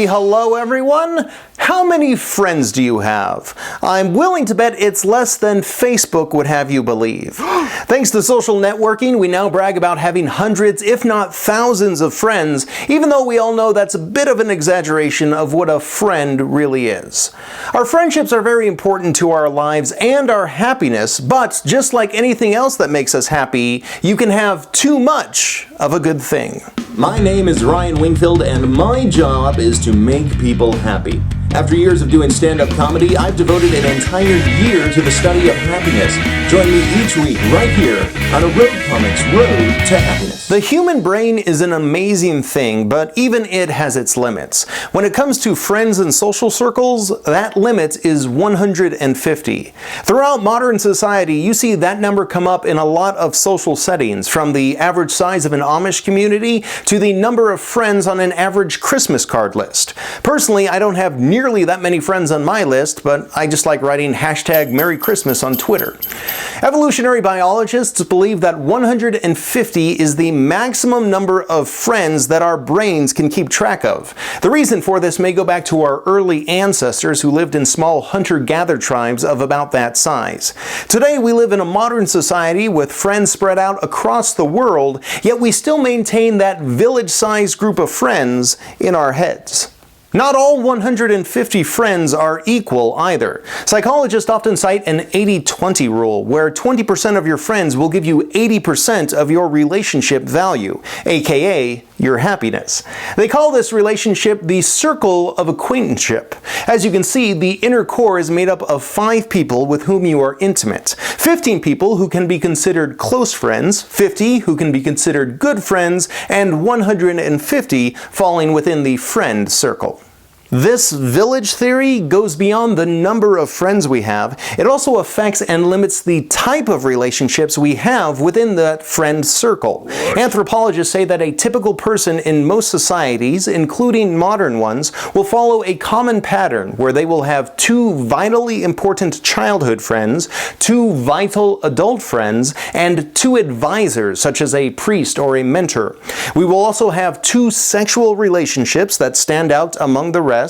Happy hello, everyone! How many friends do you have? I'm willing to bet it's less than Facebook would have you believe. Thanks to social networking, we now brag about having hundreds, if not thousands of friends, even though we all know that's a bit of an exaggeration of what a friend really is. Our friendships are very important to our lives and our happiness, but just like anything else that makes us happy, you can have too much of a good thing. My name is Ryan Wingfield, and my job is to make people happy. After years of doing stand-up comedy, I've devoted an entire year to the study of happiness. Join me each week right here on a Road Comics Road to Happiness. The human brain is an amazing thing, but even it has its limits. When it comes to friends and social circles, that limit is 150. Throughout modern society, you see that number come up in a lot of social settings, from the average size of an Amish community to the number of friends on an average Christmas card list. Personally, I don't have nearly that many friends on my list, but I just like writing #Merry Christmas on Twitter. Evolutionary biologists believe that 150 is the maximum number of friends that our brains can keep track of. The reason for this may go back to our early ancestors who lived in small hunter-gatherer tribes of about that size. Today we live in a modern society with friends spread out across the world, yet we still maintain that village-sized group of friends in our heads. Not all 150 friends are equal either. Psychologists often cite an 80-20 rule, where 20% of your friends will give you 80% of your relationship value, aka your happiness. They call this relationship the circle of acquaintanceship. As you can see, the inner core is made up of 5 people with whom you are intimate, 15 people who can be considered close friends, 50 who can be considered good friends, and 150 falling within the friend circle. This village theory goes beyond the number of friends we have. It also affects and limits the type of relationships we have within that friend circle. Anthropologists say that a typical person in most societies, including modern ones, will follow a common pattern where they will have 2 vitally important childhood friends, 2 vital adult friends, and 2 advisors, such as a priest or a mentor. We will also have 2 sexual relationships that stand out among the rest,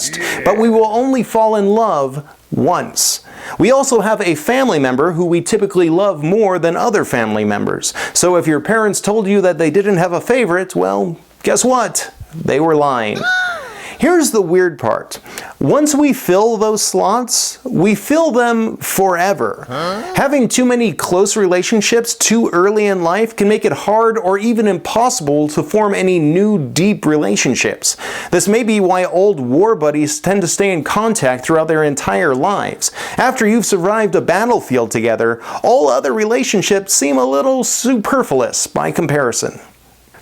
but we will only fall in love once. We also have a family member who we typically love more than other family members. So if your parents told you that they didn't have a favorite, well, guess what? They were lying. Here's the weird part. Once we fill those slots, we fill them forever. Having too many close relationships too early in life can make it hard or even impossible to form any new deep relationships. This may be why old war buddies tend to stay in contact throughout their entire lives. After you've survived a battlefield together, all other relationships seem a little superfluous by comparison.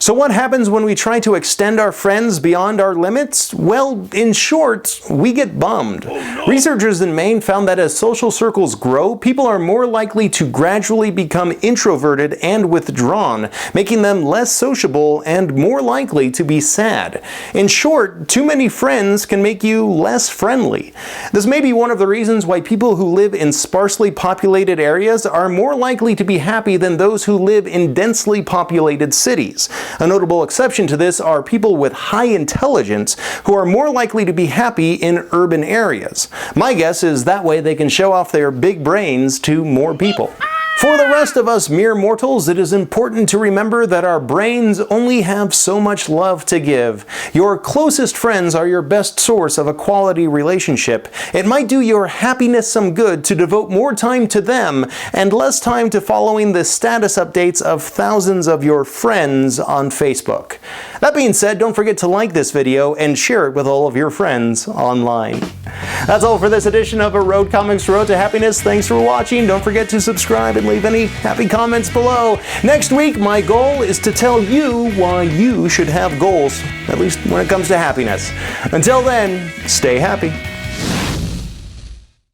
So what happens when we try to extend our friends beyond our limits? Well, in short, we get bummed. Researchers in Maine found that as social circles grow, people are more likely to gradually become introverted and withdrawn, making them less sociable and more likely to be sad. In short, too many friends can make you less friendly. This may be one of the reasons why people who live in sparsely populated areas are more likely to be happy than those who live in densely populated cities. A notable exception to this are people with high intelligence who are more likely to be happy in urban areas. My guess is that way they can show off their big brains to more people. For the rest of us mere mortals, it is important to remember that our brains only have so much love to give. Your closest friends are your best source of a quality relationship. It might do your happiness some good to devote more time to them and less time to following the status updates of thousands of your friends on Facebook. That being said, don't forget to like this video and share it with all of your friends online. That's all for this edition of A Road Comics Road to Happiness. Thanks for watching. Don't forget to subscribe and leave any happy comments below. Next week, my goal is to tell you why you should have goals, at least when it comes to happiness. Until then, stay happy.